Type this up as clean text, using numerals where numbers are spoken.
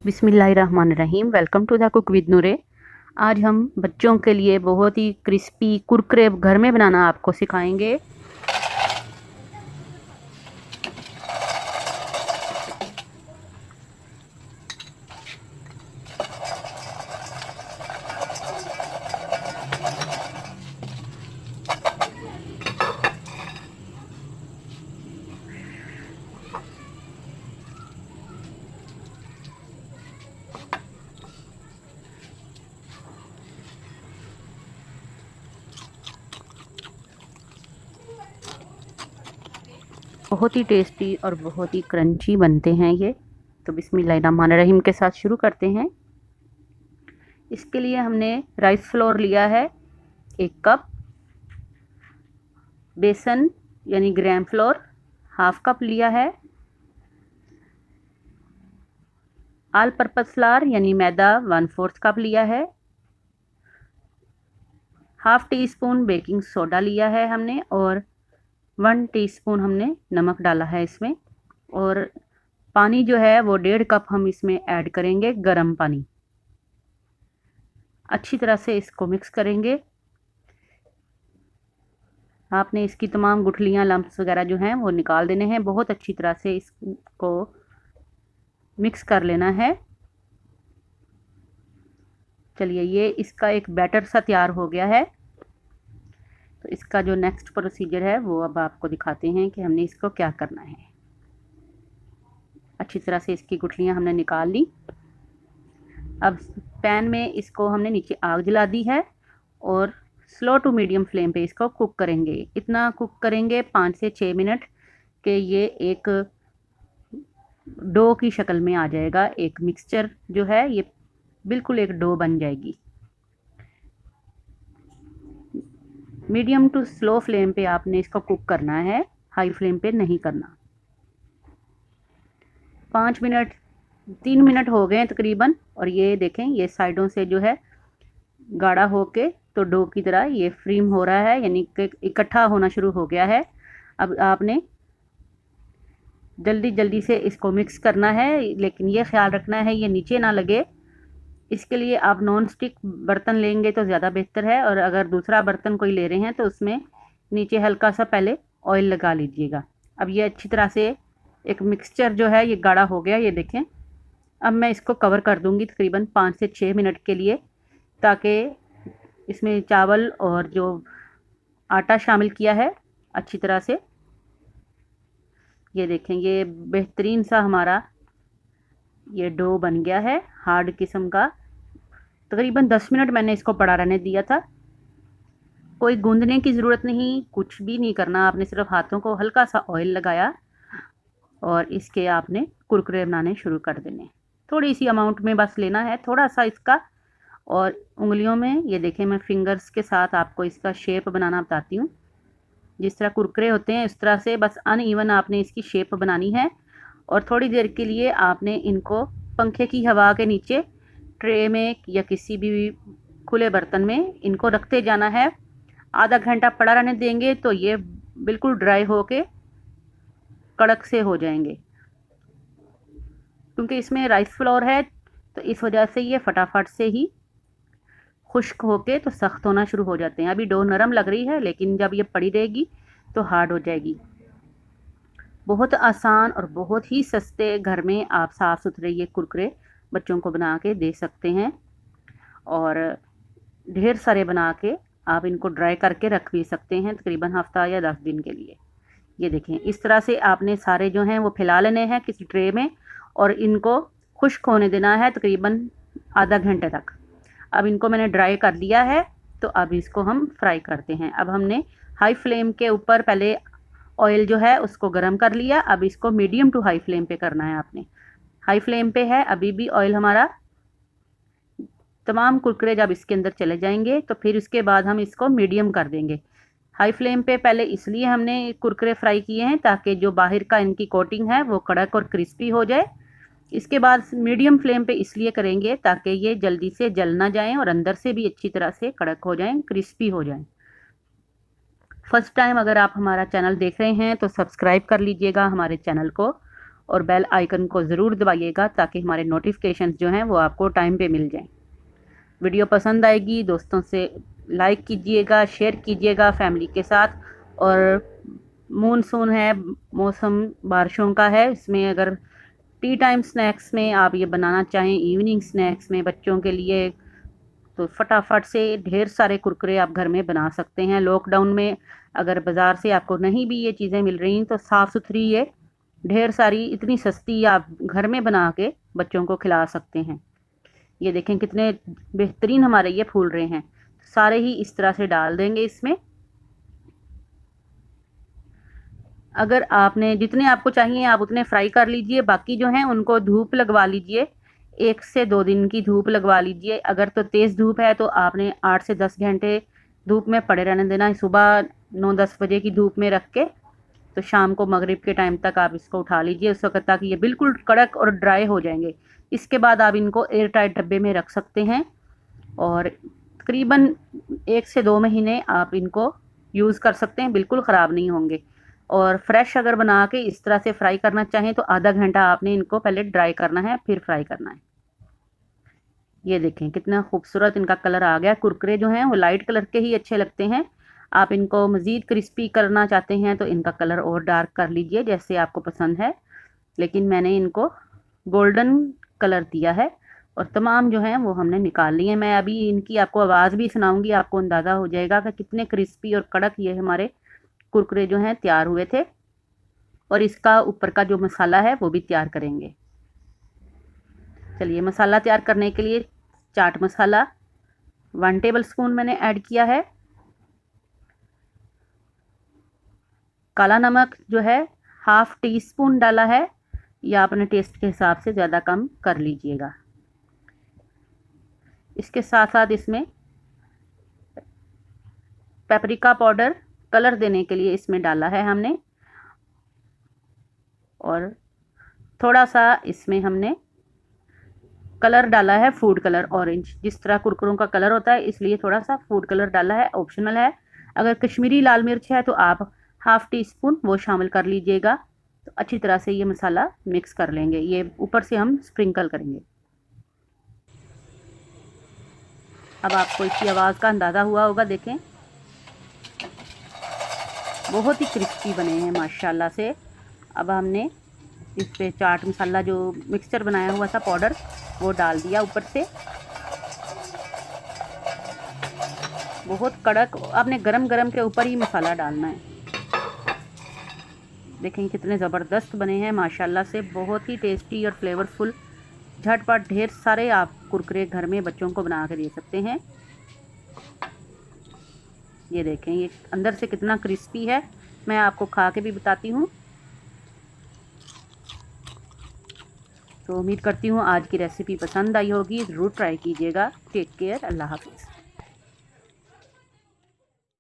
बिस्मिल्लाहिर्रहमानिर्रहीम। Welcome to the cook with Noore. आज हम बच्चों के लिए बहुत ही क्रिस्पी कुरकुरे घर में बनाना आपको सिखाएंगे। बहुत ही टेस्टी और बहुत ही क्रंची बनते हैं ये। तो बिस्मिल्लाहिर्रहमानिर्रहीम के साथ शुरू करते हैं। इसके लिए हमने राइस फ्लोर लिया है 1 कप, बेसन यानी ग्राम फ्लोर हाफ कप लिया है, ऑल पर्पस फ्लावर यानी मैदा 1/4 कप लिया है, half tea spoon baking soda लिया है हमने, और 1 टीस्पून हमने नमक डाला है इसमें। और पानी जो है वो 1.5 कप हम इसमें ऐड करेंगे, गर्म पानी। अच्छी तरह से इसको मिक्स करेंगे। आपने इसकी तमाम गुठलियाँ, लम्प्स वगैरह जो हैं वो निकाल देने हैं। बहुत अच्छी तरह से इसको मिक्स कर लेना है। चलिए, ये इसका एक बैटर सा तैयार हो गया है। तो इसका जो नेक्स्ट प्रोसीजर है वो अब आपको दिखाते हैं कि हमने इसको क्या करना है। अच्छी तरह से इसकी गुठलियाँ हमने निकाल ली। अब पैन में इसको हमने नीचे आग जला दी है और स्लो टू मीडियम फ्लेम पे इसको कुक करेंगे। इतना कुक करेंगे 5 से 6 मिनट के ये एक डो की शक्ल में आ जाएगा। एक मिक्सचर जो है ये बिल्कुल एक डो बन जाएगी। मीडियम टू स्लो फ्लेम पे आपने इसको कुक करना है, हाई फ्लेम पे नहीं करना। 3 मिनट हो गए तकरीबन, और ये देखें ये साइडों से जो है गाढ़ा होके तो डो की तरह ये फ्रीम हो रहा है, यानी कि इकट्ठा होना शुरू हो गया है। अब आपने जल्दी जल्दी से इसको मिक्स करना है, लेकिन ये ख्याल रखना है ये नीचे ना लगे। इसके लिए आप नॉन स्टिक बर्तन लेंगे तो ज़्यादा बेहतर है, और अगर दूसरा बर्तन कोई ले रहे हैं तो उसमें नीचे हल्का सा पहले ऑयल लगा लीजिएगा। अब ये अच्छी तरह से एक मिक्सचर जो है ये गाढ़ा हो गया, ये देखें। अब मैं इसको कवर कर दूंगी तकरीबन 5 से 6 मिनट के लिए, ताकि इसमें चावल और जो आटा शामिल किया है अच्छी तरह से। ये देखें, ये बेहतरीन सा हमारा ये डो बन गया है, हार्ड किस्म का। तकरीबन 10 मिनट मैंने इसको पड़ा रहने दिया था। कोई गूंदने की ज़रूरत नहीं, कुछ भी नहीं करना आपने, सिर्फ हाथों को हल्का सा ऑयल लगाया और इसके आपने कुरकुरे बनाने शुरू कर देने। थोड़ी सी अमाउंट में बस लेना है, थोड़ा सा इसका, और उंगलियों में ये देखें मैं फिंगर्स के साथ आपको इसका शेप बनाना बताती हूँ। जिस तरह कुरकुरे होते हैं इस तरह से बस अनइवन आपने इसकी शेप बनानी है। और थोड़ी देर के लिए आपने इनको पंखे की हवा के नीचे ट्रे में या किसी भी खुले बर्तन में इनको रखते जाना है। आधा घंटा पड़ा रहने देंगे तो ये बिल्कुल ड्राई होके कड़क से हो जाएंगे। क्योंकि इसमें राइस फ्लोर है तो इस वजह से ये फटाफट से ही खुश्क होके तो सख्त होना शुरू हो जाते हैं। अभी डो नरम लग रही है, लेकिन जब ये पड़ी रहेगी तो हार्ड हो जाएगी। बहुत आसान और बहुत ही सस्ते, घर में आप साफ़ सुथरे ये कुरकुरे बच्चों को बना के दे सकते हैं, और ढेर सारे बना के आप इनको ड्राई करके रख भी सकते हैं तकरीबन हफ्ता या 10 दिन के लिए। ये देखें, इस तरह से आपने सारे जो हैं वो फैला लेने हैं किसी ट्रे में, और इनको खुश्क होने देना है तकरीबन आधा घंटे तक। अब इनको मैंने ड्राई कर लिया है, तो अब इसको हम फ्राई करते हैं। अब हमने हाई फ्लेम के ऊपर पहले ऑयल जो है उसको गर्म कर लिया। अब इसको मीडियम टू हाई फ्लेम पे करना है आपने। हाई फ्लेम पे है अभी भी ऑयल हमारा। तमाम कुरकुरे जब इसके अंदर चले जाएंगे तो फिर उसके बाद हम इसको मीडियम कर देंगे। हाई फ्लेम पे पहले इसलिए हमने कुरकुरे फ्राई किए हैं ताकि जो बाहर का इनकी कोटिंग है वो कड़क और क्रिस्पी हो जाए। इसके बाद मीडियम फ्लेम पे इसलिए करेंगे ताकि ये जल्दी से जल ना जाएं और अंदर से भी अच्छी तरह से कड़क हो जाएं, क्रिस्पी हो जाएं। फर्स्ट टाइम अगर आप हमारा चैनल देख रहे हैं तो सब्सक्राइब कर लीजिएगा हमारे चैनल को, और बेल आइकन को ज़रूर दबाइएगा ताकि हमारे नोटिफिकेशंस जो हैं वो आपको टाइम पे मिल जाएं। वीडियो पसंद आएगी दोस्तों से लाइक कीजिएगा, शेयर कीजिएगा फैमिली के साथ। और मानसून है, मौसम बारिशों का है, इसमें अगर टी टाइम स्नैक्स में आप ये बनाना चाहें, इवनिंग स्नैक्स में बच्चों के लिए, तो फटाफट से ढेर सारे कुरकुरे आप घर में बना सकते हैं। लॉकडाउन में अगर बाज़ार से आपको नहीं भी ये चीज़ें मिल रही तो साफ़ सुथरी ये ढेर सारी इतनी सस्ती आप घर में बना के बच्चों को खिला सकते हैं। ये देखें कितने बेहतरीन हमारे ये फूल रहे हैं। सारे ही इस तरह से डाल देंगे इसमें। अगर आपने जितने आपको चाहिए आप उतने फ्राई कर लीजिए, बाकी जो हैं उनको धूप लगवा लीजिए, 1 से 2 दिन की धूप लगवा लीजिए। अगर तो तेज़ धूप है तो आपने 8 से 10 घंटे धूप में पड़े रहने देना। सुबह 9-10 बजे की धूप में रख के तो शाम को मगरिब के टाइम तक आप इसको उठा लीजिए, उस वक्त तक ये बिल्कुल कड़क और ड्राई हो जाएंगे। इसके बाद आप इनको एयर टाइट डब्बे में रख सकते हैं और तकरीबन 1 से 2 महीने आप इनको यूज़ कर सकते हैं, बिल्कुल ख़राब नहीं होंगे। और फ्रेश अगर बना के इस तरह से फ्राई करना चाहें तो आधा घंटा आपने इनको पहले ड्राई करना है, फिर फ्राई करना है। ये देखें कितना खूबसूरत इनका कलर आ गया। कुरकुरे जो हैं वो लाइट कलर के ही अच्छे लगते हैं। आप इनको मज़ीद क्रिस्पी करना चाहते हैं तो इनका कलर और डार्क कर लीजिए जैसे आपको पसंद है, लेकिन मैंने इनको गोल्डन कलर दिया है। और तमाम जो हैं वो हमने निकाल लिए। मैं अभी इनकी आपको आवाज़ भी सुनाऊंगी, आपको अंदाज़ा हो जाएगा कि कितने क्रिस्पी और कड़क ये हमारे कुरकुरे जो हैं तैयार हुए थे। और इसका ऊपर का जो मसाला है वो भी तैयार करेंगे। चलिए, मसाला तैयार करने के लिए चाट मसाला 1 टेबल स्पून मैंने ऐड किया है। काला नमक जो है 1/2 टीस्पून डाला है, या अपने टेस्ट के हिसाब से ज़्यादा कम कर लीजिएगा। इसके साथ साथ इसमें पेपरिका पाउडर कलर देने के लिए इसमें डाला है हमने, और थोड़ा सा इसमें हमने कलर डाला है फूड कलर ऑरेंज। जिस तरह कुरकुरों का कलर होता है इसलिए थोड़ा सा फूड कलर डाला है, ऑप्शनल है। अगर कश्मीरी लाल मिर्च है तो आप 1/2 टीस्पून वो शामिल कर लीजिएगा। तो अच्छी तरह से ये मसाला मिक्स कर लेंगे। ये ऊपर से हम स्प्रिंकल करेंगे। अब आपको इसकी आवाज़ का अंदाज़ा हुआ होगा, देखें बहुत ही क्रिस्पी बने हैं माशाल्लाह से। अब हमने इस पे चाट मसाला जो मिक्सचर बनाया हुआ था पाउडर वो डाल दिया ऊपर से। बहुत कड़क, आपने गरम गरम के ऊपर ही मसाला डालना है। देखें कितने ज़बरदस्त बने हैं माशाल्लाह से, बहुत ही टेस्टी और फ्लेवरफुल। झटपट ढेर सारे आप कुरकुरे घर में बच्चों को बना के दे सकते हैं। ये देखें ये अंदर से कितना क्रिस्पी है, मैं आपको खा के भी बताती हूँ। तो उम्मीद करती हूँ आज की रेसिपी पसंद आई होगी, ज़रूर ट्राई कीजिएगा। टेक केयर, अल्लाह हाफ़िज़।